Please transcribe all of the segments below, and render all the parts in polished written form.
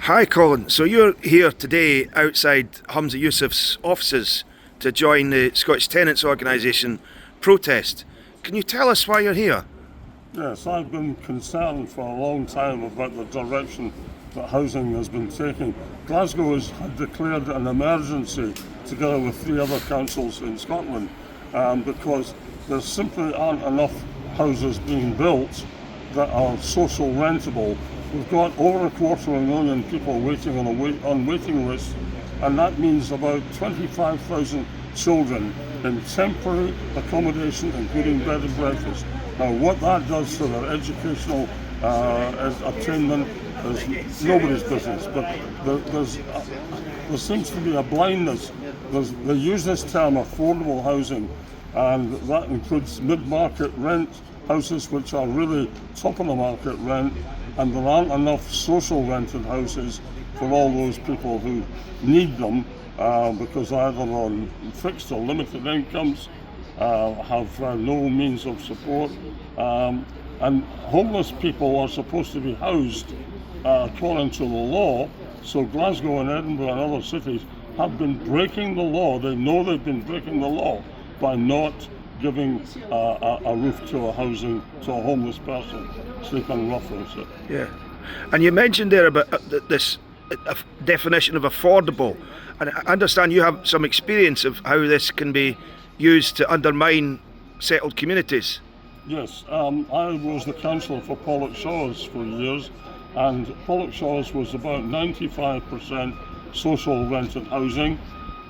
Hi Colin, so you're here today outside Hamza Yousaf's offices to join the Scottish Tenants Organisation protest. Can you tell us why you're here? Yes, I've been concerned for a long time about the direction that housing has been taking. Glasgow has declared an emergency together with 3 other councils in Scotland because there simply aren't enough houses being built that are social rentable. We've got over 250,000 people waiting on waiting lists, and that means about 25,000 children in temporary accommodation, including bed and breakfast. Now, what that does to their educational attainment is nobody's business, but there seems to be a blindness. They use this term affordable housing, and that includes mid-market rent houses, which are really top of the market rent, and there aren't enough social rented houses for all those people who need them because either on fixed or limited incomes, have no means of support, and homeless people are supposed to be housed according to the law. So Glasgow and Edinburgh and other cities have been breaking the law. They know they've been breaking the law by not giving a roof to a homeless person sleeping roughly. Yeah, and you mentioned there about this definition of affordable, and I understand you have some experience of how this can be used to undermine settled communities. Yes, I was the councillor for Pollokshaws for years, and Pollokshaws was about 95% social rented housing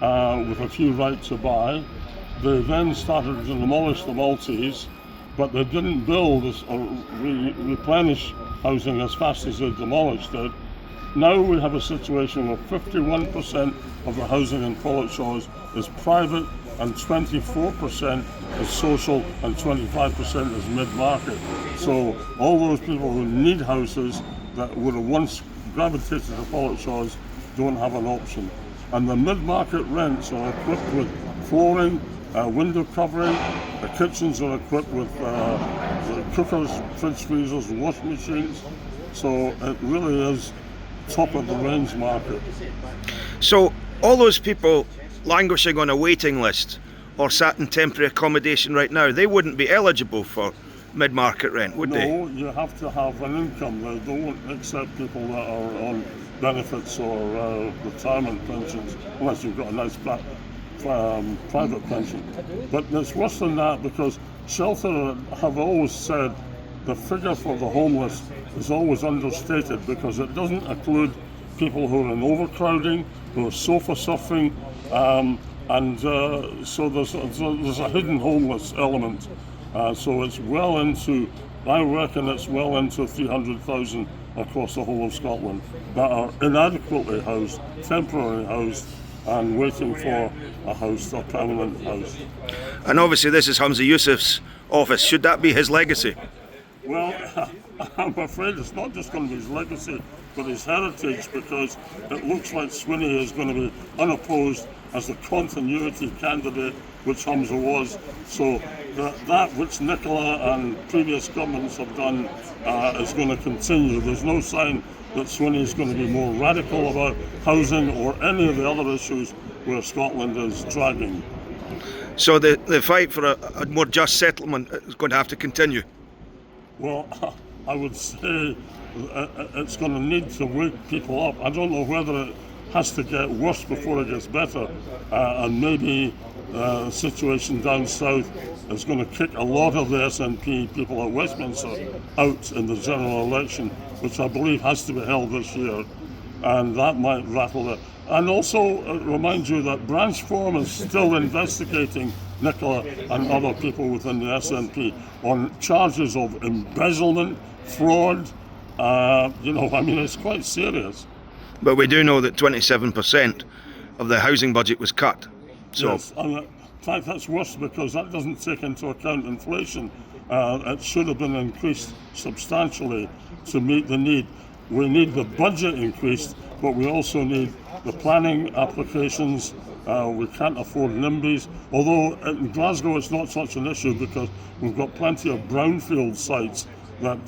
with a few right to buy. They then started to demolish the multis, but they didn't build or replenish housing as fast as they demolished it. Now we have a situation where 51% of the housing in Pollokshaws is private, and 24% is social, and 25% is mid-market. So all those people who need houses that would have once gravitated to Pollokshaws don't have an option. And the mid-market rents are equipped with flooring, window covering. The kitchens are equipped with cookers, fridge freezers, washing machines. So it really is top of the range market. So all those people languishing on a waiting list or sat in temporary accommodation right now, they wouldn't be eligible for mid-market rent, would they? No, you have to have an income. They don't accept people that are on benefits or retirement pensions, unless you've got a nice private pension. But it's worse than that, because Shelter have always said the figure for the homeless is always understated, because it doesn't include people who are in overcrowding, who are sofa suffering, and so there's a hidden homeless element. So it's well into, I reckon it's well into 300,000 across the whole of Scotland that are inadequately housed, temporarily housed, and waiting for a house, a permanent house. And obviously this is Hamza Yousaf's office. Should that be his legacy? Well, I'm afraid it's not just going to be his legacy, but his heritage, because it looks like Swinney is going to be unopposed as the continuity candidate, which Hamza was. So that which Nicola and previous governments have done is going to continue. There's no sign that Swinney is going to be more radical about housing or any of the other issues where Scotland is dragging. So the fight for a more just settlement is going to have to continue? Well, I would say it's going to need to wake people up. I don't know whether it has to get worse before it gets better, and maybe the situation down south is going to kick a lot of the SNP people at Westminster out in the general election, which I believe has to be held this year, and that might rattle it. And also remind you that Branchform is still investigating Nicola and other people within the SNP on charges of embezzlement, fraud. It's quite serious. But we do know that 27% of the housing budget was cut. So. Yes, and in fact that's worse, because that doesn't take into account inflation. It should have been increased substantially to meet the need. We need the budget increased, but we also need the planning applications. We can't afford NIMBYs, although in Glasgow it's not such an issue, because we've got plenty of brownfield sites that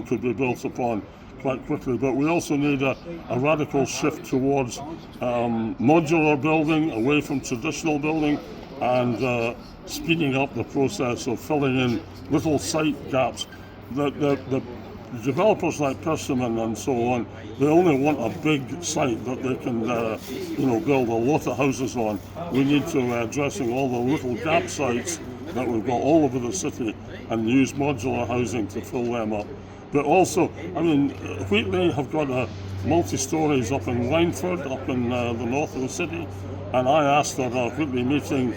could be built upon. quite quickly. But we also need a radical shift towards modular building, away from traditional building, and speeding up the process of filling in little site gaps. The developers like Persimmon and so on, they only want a big site that they can build a lot of houses on. We need to addressing all the little gap sites that we've got all over the city and use modular housing to fill them up. But also, I mean, Wheatley have got multi-stories up in Wynford, up in the north of the city, and I asked at a Wheatley meeting,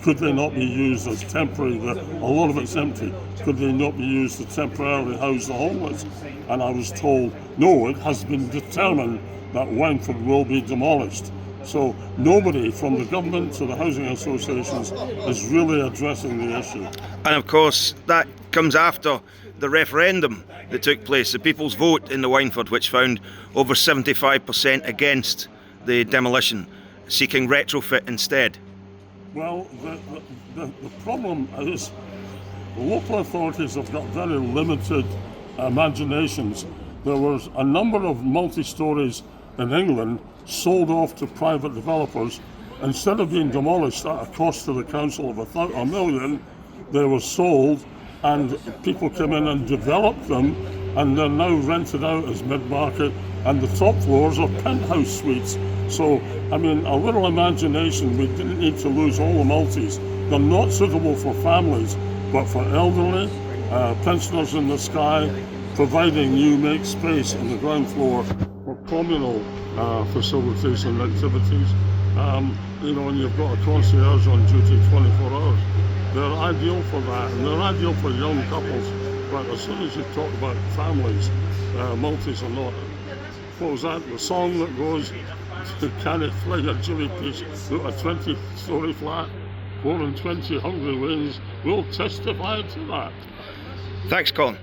could they not be used as temporary? A lot of it's empty. Could they not be used to temporarily house the homeless? And I was told, no, it has been determined that Wynford will be demolished. So nobody from the government to the housing associations is really addressing the issue. And of course, that comes after the referendum that took place, the people's vote in the Wynford, which found over 75% against the demolition, seeking retrofit instead. Well, the problem is local authorities have got very limited imaginations. There was a number of multi-stories in England sold off to private developers. Instead of being demolished at a cost to the council of $1 million, they were sold and people came in and developed them, and they're now rented out as mid-market, and the top floors are penthouse suites. So, I mean, a little imagination. We didn't need to lose all the multis. They're not suitable for families, but for elderly, pensioners in the sky, providing you make space on the ground floor for communal facilities and activities. And you've got a concierge on duty 24 hours. They're ideal for that, and they're ideal for young couples. But as soon as you talk about families, multis are not. What was that? The song that goes, "Can it fling a Jimmy piece through a 20-story flat? 4 and 20 hungry winds will testify to that." Thanks, Colin.